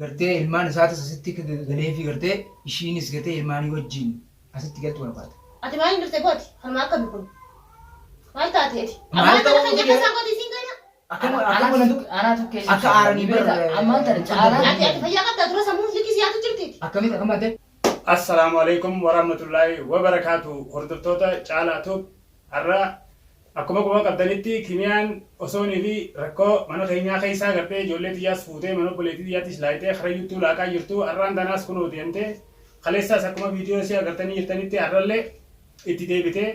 gartee ilmaan isaatis asitti galee fi gartee ishiinis gartee ilmaanii wajjin asitti galtu barbaada. Ati maaliin dhuftee gooti? Harma akka bikun. Maal taateeti? Maal ta'uu kan jabba isaa gooti isiin gana? Anaatu keessa akka aaranii bira ammaan tana caalaa Ati fayyaa qabdaa dura sammuu fi kisiyaatu jirtiiti. akkamitti akkamatte Assalamu alaikum warahmatullahi wabarakatuh. Hordoftoota Caalaa har'a akkuma qabdanitti kimiyaan osoonii fi rakkoo mana keenyaa keessaa gartee ijoollee xiyyaas fuutee mana obboleettii xiyyaattis laayitee karayyuttuu laaqaa jirtu har'aan danaas kunoo deemtee kaleessaas akkuma viidiyoo ishee agartanii jirtanitti har'allee itti deebitee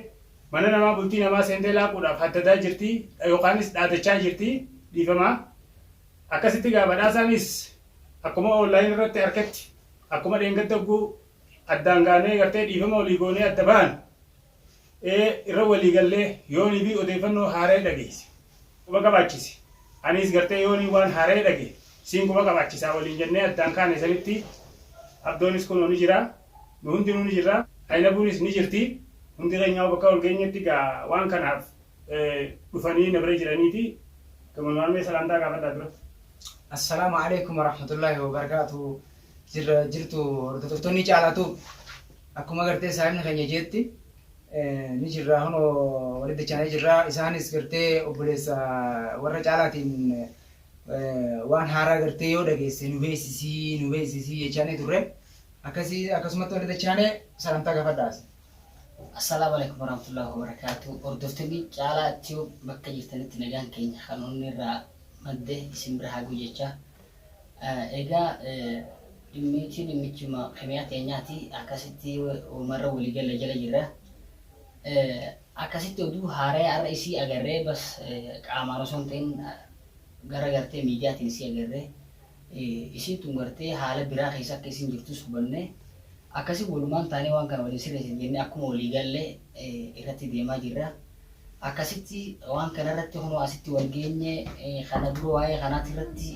mana namaa bultii namaa seentee laaquudhaaf haddadaa jirti yookaanis dhaadachaa jirti dhiifamaa akkasitti gaabadhaasaanis akkuma onlaayinii irratti harkatti akkuma dheengadda oguu addaan gaanee gartee dhiifama olii goonee adda ba'an irra walii gallee yoonii fi odeeffannoo haaree dhageesse quba qabaachise anis gartee yoonii waan haaree dhage siin quba qabaachisaa waliin jennee addaan kaane sanitti abdoonis kunoo ni jira nu hundinuu ni jirra aynabuunis ni jirti hundi keenyaa bakka ol geenyetti gaa waan kanaaf dhufanii na bira jiraniiti gamanummaan salaantaa gaafadhaa dura. Assalaamu alaikum warahmatullahi wabarakatuh. Jirtu hordoftoonni Caalaatu akkuma gartee saayimni keenya jeetti ni jirra hunoo walitti dachanee jirra isaanis gartee obboleessa warra Caalaatiin waan haaraa gartee yoo dhageesse nu beeksisii jechaanii turre akkasumatti walitti dachanee salaamtaa gaafadhaas. Assalamu alaikum warahmatullahi wabarakatuh. Hordoftoonni Caalaa Tiyuub bakka jirtanitti nagaan keenya kan hundi irraa madde isin bira haa guyyacha. Egaa dhimmichuma kimiyaa keenyaati akkasitti uumarra waliigala jala jirra. Akkasitti oduu haaree har'a isii agarree bas qaamaan osoo hin ta'in gara gartee miidiyaatiin isii agarree isii tun gartee haala biraa keessa akka isin jirtus hubanne akkasii walumaan taanee waan kana waliin sirreessin jennee akkuma waliigallee irratti deemaa jirra. Akkasitti waan kanarratti hunoo asitti wal geenye kana dura waa'ee kanaati irratti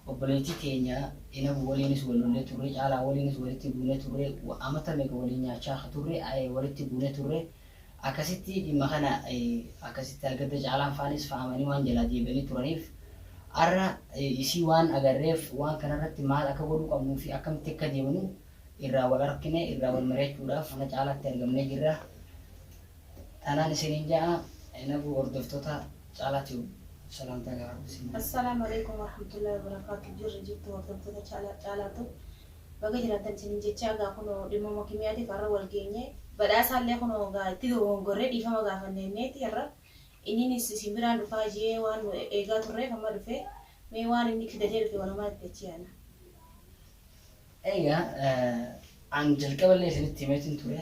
obboleettii keenya inabu waliinis walollee turre Caalaa waliinis walitti buunee turre amata meeqa waliin nyaachaa turre walitti buunee turre akkasitti dhimma kana akkasitti argatte Caalaan faanis fa'amanii waan jalaa deebi'anii turaniif har'a isii waan agarreef waan kanarratti maal akka godhuu qabnuu fi akkamitti akka deemnu irraa wal argine irraa wal mari'achuudhaaf mana Caalaatti argamnee jirra. Tanaan isiniin ja'a inabu hordoftoota Caalaa Tiyuub. Salaamtaa gaafadhu. Assalamu alaikum warahmatullahi wabarakatuh. Jirtu hordoftoota Caalaatu. Baga jiraatan isiniin jechaa gaa kunoo dhimma kimiyaatiif har'a wal geenye badhaasaallee kunoo gaa itti gongorree dhiifama gaafanneeti har'a inninis isin biraan dhufaa jee waan eegaa turreef amma dhufe mee waan inni fidatee dhufe walumaa itti yaana. Egaa an jalqaballee isinitti himeetiin ture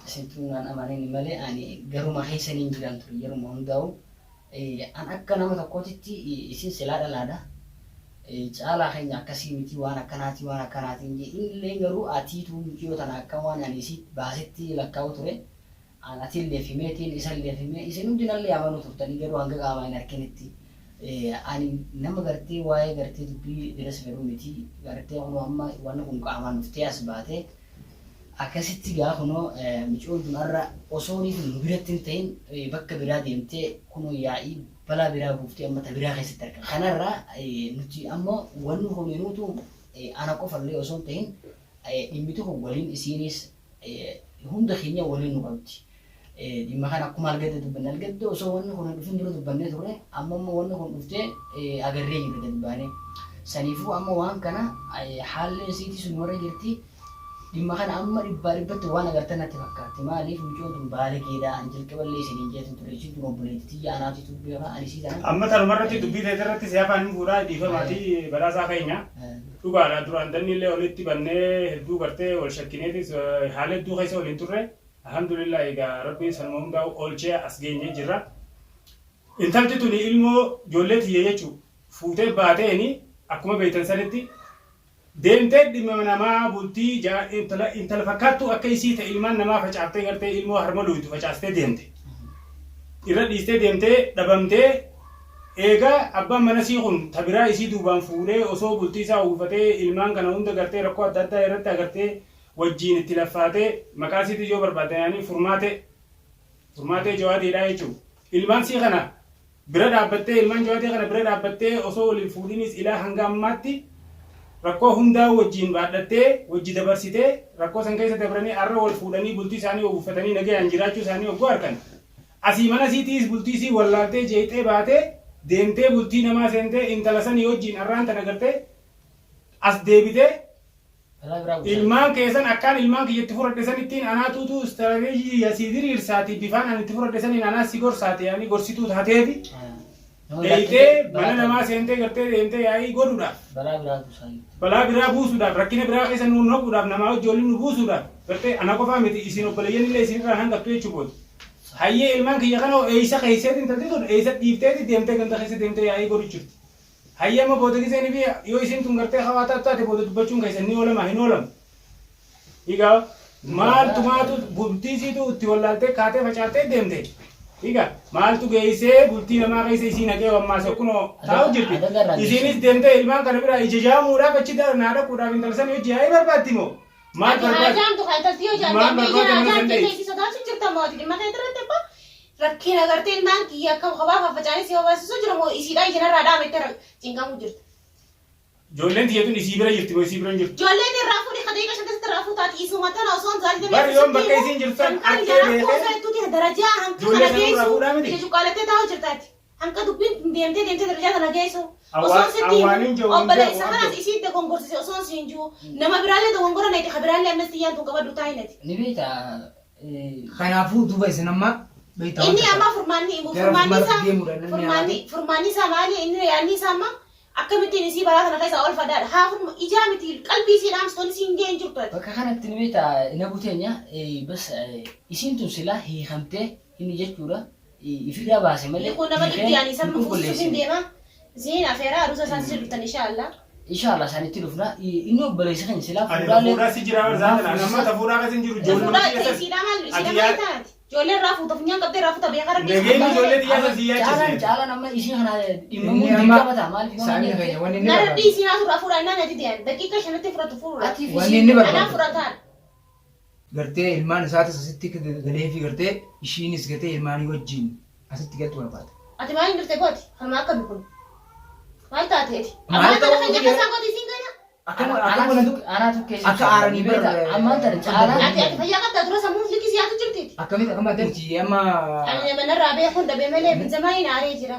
isintu naan amanin malee ani garuma keessaniin jiran ture yeruma hundaa'u an akka nama tokkootitti isin silaa dhalaadha. Caalaa keenya akkasii miti waan akkanaatiin illee garuu atiitu mucayyoo tana akka waan ani isii baasetti lakkaa'u ture. An atillee fimeetiin isallee fimee isin hundinallee amanuu turtanii garuu hanga qaamaa hin arginitti. Ani nama gartee waa'ee gartee dubbii diras garuu miti gartee kunoo amma waan kun qaamaan dhuftee as baate akkasitti gaa kunoo mucayyoon tun har'a osoo nu biratti hin ta'in bakka biraa deemtee kunoo yaa'ii balaa biraa buuftee ammata biraa keessatti argama. Kanarraa nuti ammoo wanni hundinuu ana qofallee osoo hin ta'in dhimmi tokko waliin isiinis hunda keenya waliin nu qabdi. Dhimma kana akkuma argadde osoo wanni kun dhufin dura dubbannee turre amma wanni kun dhuftee agarree jirre dadbaanee. Saniifuu amma waan kana haalli isiitii sun warra jirti. Dhimma kana amma dhibbatti waan agartan natti fakkaatti maaliif mucayyoon tun baalageedha an jalqaballee isiniin jeetin ture isiin tun obboleettii yaanaati tubbeefa ani isii tana. Amma tanumarratti dubbii teetirratti siyaafaan hin fuudhaa dhiifamaatii badhaasaa keenya dhugaadha duraan dannillee walitti bannee hedduu gartee wal shakkineetis haala hedduu keessa waliin turre alhamdulillah egaa rabbiin sanuma hundaa'u oolchee as geenyee jirra. Intalti tuni ilmoo ijoollee tiyyee jechuu fuutee baateeni akkuma beektan sanitti deemtee dhimma namaa bultii intala fakkaattu akka isii ta'e ilmaan namaa facaaftee gartee ilmoo harma luytu facaastee deemte. Irra dhiistee deemtee dhabamtee eegaa abbaan mana sii kun tabiraa isii duubaan fuudhee osoo bultii isaa uwwifatee ilmaan kana hunda gartee rakkoo adda addaa irratti agartee wajjiin itti laffaatee maqaa isiitti yoo barbaadanii furmaatee jawaadeedhaa jechuudha. Ilmaan sii kana bira dhaabbattee ilmaan jawaatee kana bira dhaabbattee osoo waliin fuudhinis ilaa hanga ammaatti rakkoo hundaa wajjin baadhattee wajji dabarsitee rakkoo san keessa dabranii arra wal fuudhanii bultii isaanii uffatanii nagayaan jiraachuu isaanii oggoo harkan asii mana siitiis bultii isii wallaaltee jeexee baatee deemtee bultii namaa seentee intala sanii wajjin arraan tana gartee as deebitee ilmaan keessan akkaan ilmaan kiyyatti fudhadhe sanittiin anaatuutu istirateejii asii diriirsaati bifaan ani itti fudhadhe saniin anaa si gorsaate yaani gorsituu taateefi deeytee mana namaa seentee gartee deemtee yaa'ii godhuudhaaf balaa biraa buusuudhaaf rakkina biraa keessa nuun noquudhaaf namaa wajjoolin nu buusuudhaaf gartee ana qofaa miti isin obboleeyyan illee isinirraa hangattu jechuu booti hayyee ilmaan kiyya kana eeysa keeyseetiin tanti tun eeysa dhiifteeti deemtee ganda keessa deemtee yaa'ii godhu jirti hayyee amma booda giseen fi yoo isin tun gartee hawaataa taate booda dubbachuun keessan ni oolama hin oolamu egaa maaltu maatu bultiisiitu itti wallaaltee kaatee facaattee deemte egaa maaltu geessee bultii namaa keessa isiin haqee wammaa sokkunoo taa'u jirti isiinis deemtee ilmaan kana biraa ija jaamuudhaaf achi naa dhaquudhaaf intala sana hojii yaa'ii barbaaddi moo maal rakkina agartee ilmaan kiyya akka kophaa faffacaanis yoo baasisu jira moo isiidhaa ijanarraa dhaabettee cinqamu jirti. Ijoolleen tiyyatuun isii bira jirti moo isii bira hin jirtu? Ijoolleen irraa fuudhee kadee qashan keessatti irraa fuutaati isuma tana osoo hin zaalii bari yoon bakka isiin jirtu san akkee beekee darajaa hanqa kana geessu ija cuqaalattee taa'u jirtaati. Hanqa dubbiin deemtee darajaa kana geessu. Osoo sitti obbala isa kanas isii dogongorsise osoo siin jiru nama biraallee dogongora nayti ka biraallee ammas xiyyaan tun qabadhu taa'inati. Ni beekta. Kanaafuu duuba isin amma inni amma furmaanni isaa maali inni yaanni isaa amma akkamittiin isii balaa kana keessa ol fadaadha haa ijaa miti qalbii isii dhaamstoon isiin ga'een jirtu bakka kanatti ni beekta ina buteenya bas isiin tun silaa hiikamtee inni jechuudha ifirraa baase malee kun nama dhibbiyaanii samma fuusuuf hin deema isiin afeeraa aduusa isaanii jirtan inshaallah sanitti dhufna inni obboleessa kan silaa fuudhaa si jira zaatana nama ta fuudhaa kasin jiru Jolle rafu to funyang kapte rafu to biar negeni jolle dia sih ya jalan nama isi kana dimmu dikabata mal sami kaya wani ni nara di sini aku rafu rai nana dia dakika shanati furatu furu wani ni ana furatan garte ilman saat sasitti galee fi garte ishiinis garte ilmani wajjin asitti galtu wala baata ati maal ndirte gooti hama akka bikun maal taateeti amma kana kan jaka saa gooti siin gana akka wantu anatu keessa akka aarani beeta amma tan caalaan ati fayyaa qabda dura sammuu likisi yaatu jirti akkamit akkama adeemti amma ani mana raabee kun dabee malee bizamaa hin aaree jira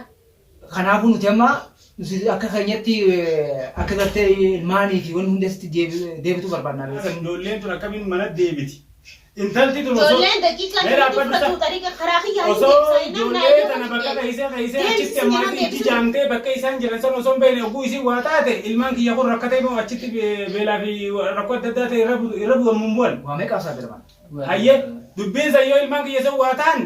kanaafuu nuti amma akka keenyatti akka gartee ilmaanii fi wanti hundatti deebitu barbaadna ijoolleen tun akkamiin mana deebiti intalti tun ijoolleen daqiiqaa namatti fudhatu tariiqa karaa kiyyaa hin osoo ijoollee tana bakka keessa achitti ammaati itti jaamtee bakka isaan jiran san osoo hin beekne oguu isii waa taate ilmaan kiyya kun rakkatee moo achitti beelaa fi rakkoo adda addaa ta'e irra bu'amuun bu'an waa meeqa absaa birman hayyee dubbiin san yoo ilmaan kiyya san waa ta'an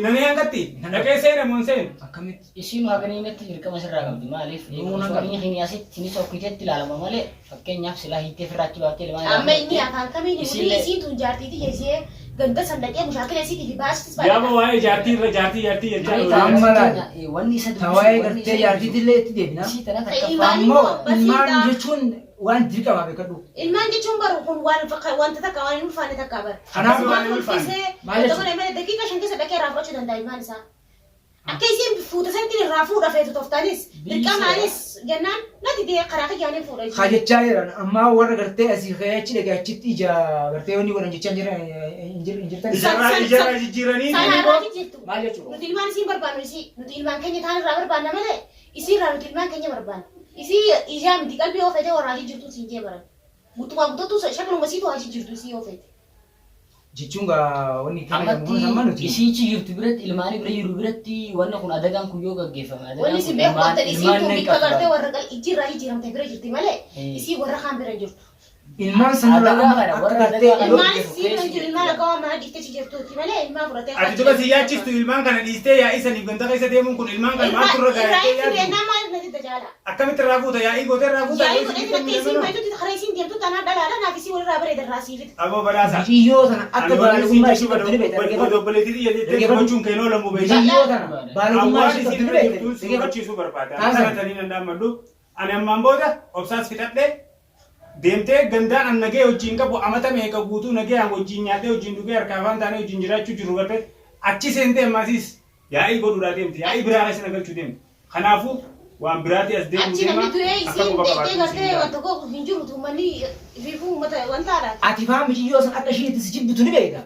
nani hangatti dhaqee seene moon seen akkamitti isiin haganiinatti dirqama sirraa qabdi maaliif soorni hin asitti ni sokkiteetti ilaalama malee fakkeenyaaf silaa hiittee firraatti baattee ilmaan amma inni afaan kamiin isiin tun jaartiiti jeesee ganda sandaqee mushaakila isiitii fi baastis yaama waa'ee jaartii irra jaartii jechaa wanni isa tawaa'ee gartee jaartiitillee itti deebina isii tana takka ammoo ilmaan jechuun waan dirqama beekadhu ilmaan jechuun baru kun wanta takka waan hin ulfaanne takka bara kanaaf waan hin ulfaanne malee daqiiqa shan keessa dhaqee irraa fudhachuu danda'a ilmaan isaa akka isiin fuuta santiin irraa fuudha feetu toftaanis dirqamaanis jennaan nati dee karaa kiyyaaniin fuudha haa jechaa jiran ammaa warra gartee asii achi dhaqee achitti ija gartee wanni godhan jechaa jirtan ijarraa jijjiiranii maal jechuudha nuti ilmaan isiin barbaannu isii nuti ilmaan keenya taan irraa barbaanna malee isii irraa nuti ilmaan keenya barbaanna isii ijaa miti qalbii yoo fedhe warraa jirtu siin jee baran guutumaa guutattu shakluma siitu haa jirtu isii yoo fedhe jechuun gaa wanni kennamu nuti isiichi jirtu biratti ilmaanii bira jiru biratti wanni kun adagaan kun yoo gaggeeffame wanni si beeku wanta isiin kun bikka gartee warra ijjiirraa jijjiiramte bira jirti malee isii warra kaan bira jirtu ilmaan sanarraa akka gartee ilmaan isiin kan jiru ilmaan akka waan mana dhiiftechi jirtuuti malee ilmaan fudhatee ati duba si yaachistu ilmaan kana dhiistee yaa'ii saniif ganda keessa deemuun kun ilmaan kana maal turre gaayatee yaadu nama nati tajaala akkamitti irraa fuuta yaa'ii gootee irraa fuuta yaa'ii godhee bakka isiin maytuuti karaa isiin deemtu tanaa dhalaala naaf isii walirraa bareeda irraa siifite aboo badhaasa biyyoo sana akka baalummaa ishee qabdanii beektan obboleetii xiyyeettee gochuun keenoo lammuu beekaa biyyoo sana baalummaa ishee isiin qabdanii irra jirtu beektan hubachiisuu barbaada kana tanii nan dhaammadhu ani ammaan booda obsaas fixadhe deemtee gandaan an nagee wajjin qabu amata meeqa guutuu nagee an wajjin nyaadhee wajjin dhugee harkaa afaan taanee wajjin jiraachuu jiru garte achi seentee ammaasiis yaa'ii godhuudhaa deemte yaa'ii biraa keessa nagalchuu deemte kanaafuu waan biraati as deemu achi namni turee akka isiin quba deettee qabaatu gartee wanta koo hin jiru tumanii fiifuu uummata wanta haadhaati. Ati fahamti yoo san akka ishiitti si jibbitu ni beekta.